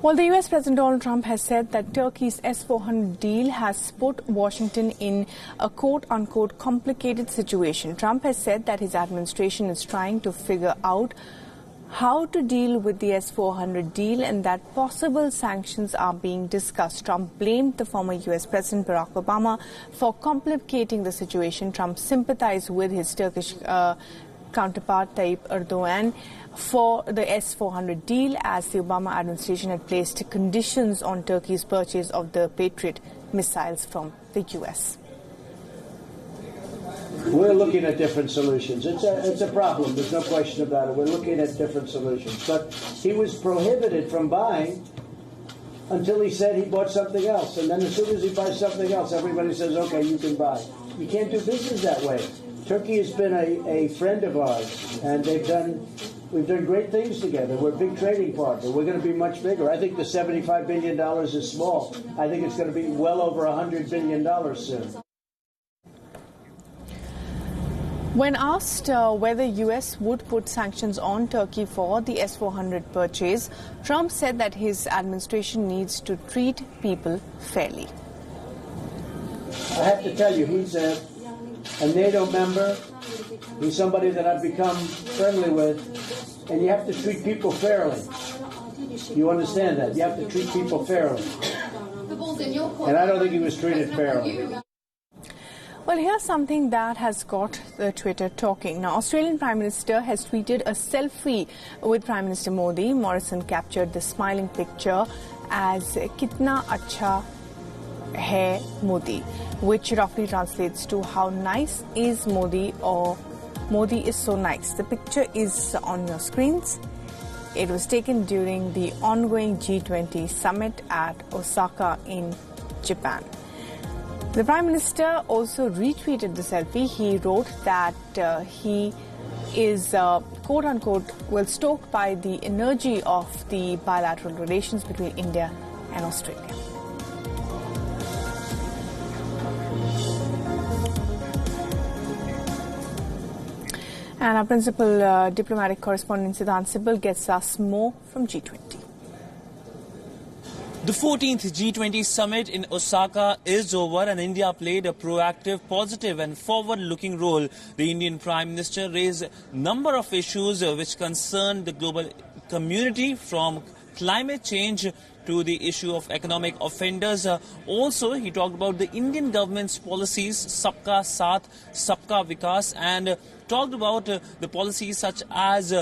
Well, the US President Donald Trump has said that Turkey's S-400 deal has put Washington in a quote-unquote complicated situation. Trump has said that his administration is trying to figure out how to deal with the S-400 deal and that possible sanctions are being discussed. Trump blamed the former US President Barack Obama for complicating the situation. Trump sympathized with his Turkish counterpart Tayyip Erdogan for the S-400 deal, as the Obama administration had placed conditions on Turkey's purchase of the Patriot missiles from the US. We're looking at different solutions. It's a problem. There's no question about it. We're looking at different solutions. But he was prohibited from buying until he said he bought something else. And then as soon as he buys something else, everybody says, okay, you can buy. You can't do business that way. Turkey has been a friend of ours, and we've done great things together. We're a big trading partner. We're going to be much bigger. I think the $75 billion is small. I think it's going to be well over $100 billion soon. When asked whether US would put sanctions on Turkey for the S-400 purchase, Trump said that his administration needs to treat people fairly. I have to tell you, he's a NATO member. He's somebody that I've become friendly with, and you have to treat people fairly. You understand that? You have to treat people fairly. And I don't think he was treated fairly. Well, here's something that has got the Twitter talking. Now, Australian Prime Minister has tweeted a selfie with Prime Minister Modi. Morrison captured the smiling picture as "Kitna acha hai Modi," which roughly translates to "How nice is Modi?" or "Modi is so nice." The picture is on your screens. It was taken during the ongoing G20 summit at Osaka in Japan. The Prime Minister also retweeted the selfie. He wrote that he is, quote-unquote, well, stoked by the energy of the bilateral relations between India and Australia. And our principal diplomatic correspondent, Siddhant Sibal, gets us more from G20. The 14th G20 summit in Osaka is over, and India played a proactive, positive and forward-looking role. The Indian Prime Minister raised a number of issues which concern the global community, from climate change to the issue of economic offenders. Also, he talked about the Indian government's policies, Sabka Saath, Sabka Vikas, and talked about the policies such as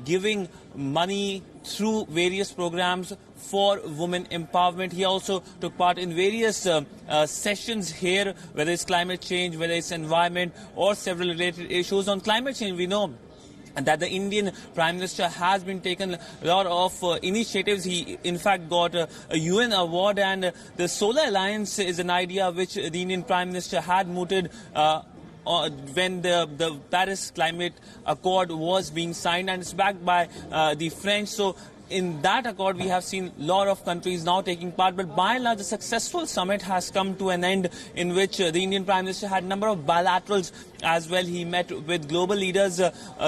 giving money through various programs for women empowerment. He also took part in various sessions here, whether it's climate change, whether it's environment, or several related issues. On climate change, we know that the Indian Prime Minister has been taken a lot of initiatives. He, in fact, got a WION award, and the Solar Alliance is an idea which the Indian Prime Minister had mooted when the Paris Climate Accord was being signed, and it's backed by the French. So in that accord, we have seen a lot of countries now taking part, but by and large, the successful summit has come to an end, in which the Indian Prime Minister had a number of bilaterals as well. He met with global leaders,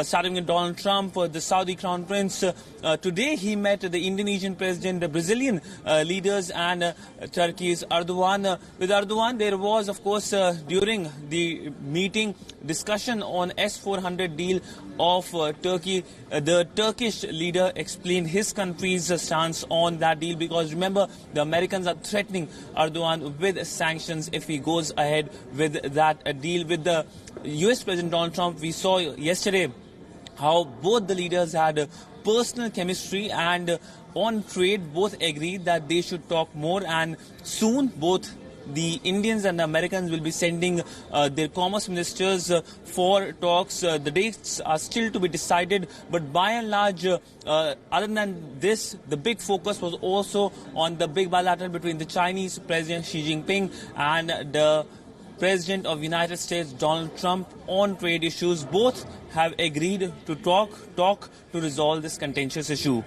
starting with Donald Trump, the Saudi Crown Prince. Today, he met the Indonesian President, the Brazilian leaders, and Turkey's Erdogan. With Erdogan, there was, of course, during the meeting, discussion on S-400 deal of Turkey. The Turkish leader explained his country's stance on that deal, because remember, the Americans are threatening Erdogan with sanctions if he goes ahead with that deal. With the US President Donald Trump, we saw yesterday how both the leaders had personal chemistry, and on trade both agreed that they should talk more, and soon both the Indians and the Americans will be sending their commerce ministers for talks. The dates are still to be decided, but by and large, other than this, the big focus was also on the big bilateral between the Chinese President Xi Jinping and the President of the United States, Donald Trump, on trade issues. Both have agreed to talk to resolve this contentious issue.